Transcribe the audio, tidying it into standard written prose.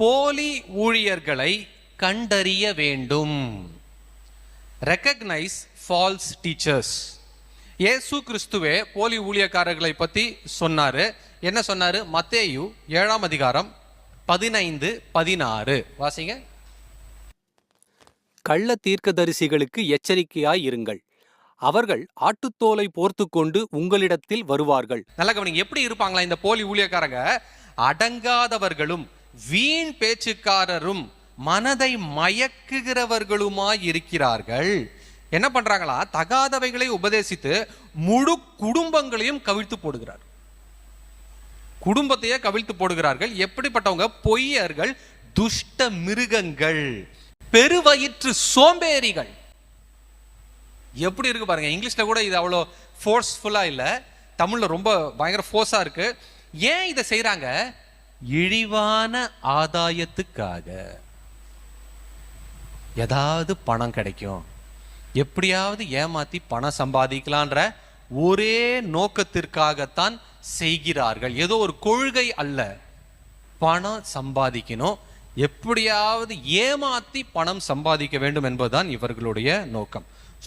போலி ஊழியர்களை கண்டறிய வேண்டும். Recognise false teachers. இயேசு கிறிஸ்துவே போலி ஊழியக்காரர்களை பற்றி சொன்னாரு. என்ன சொன்னாரு? மத்தேயு 7ஆம் அதிகாரம் 15-16 வாசிங்க. கள்ள தீர்க்கதரிசிகளுக்கு எச்சரிக்கையாய் இருங்கள். அவர்கள் ஆட்டுத்தோலை போர்த்து கொண்டு உங்களிடத்தில் வருவார்கள். நல்லா கவனிங்க, எப்படி இருப்பாங்களா இந்த போலி ஊழியக்காரங்க? அடங்காதவர்களும் வீண் பேச்சுக்காரரும் மனதை மயக்குகிறவர்களுமாய் இருக்கிறார்கள். என்ன பண்றாங்களா? தகாதவைகளை உபதேசித்து முழு குடும்பங்களையும் கவிழ்த்து போடுகிறார். குடும்பத்தையே கவிழ்த்து போடுகிறார்கள். எப்படிப்பட்டவங்க? பொய்யர்கள், துஷ்ட மிருகங்கள், பெருவயிற்று சோம்பேறிகள். எப்படி இருக்கு பாருங்க. இங்கிலீஷ்ல கூட இது அவ்வளோ ஃபோர்ஸ்ஃபுல்லா இல்ல, தமிழ்ல ரொம்ப பயங்கர ஃபோர்ஸா இருக்கு. ஏன் இதை செய்யறாங்க? இழிவான ஆதாயத்துக்காக. ஏதாவது பணம் கிடைக்கும், எப்படியாவது ஏமாத்தி பணம் சம்பாதிக்கலான்ற ஒரே நோக்கத்திற்காகத்தான் செய்கிறார்கள். ஏதோ ஒரு கொள்கை அல்ல, பணம் சம்பாதிக்கணும், எப்படியாவது ஏமாத்தி பணம் சம்பாதிக்க வேண்டும் என்பதுதான் இவர்களுடைய நோக்கம்.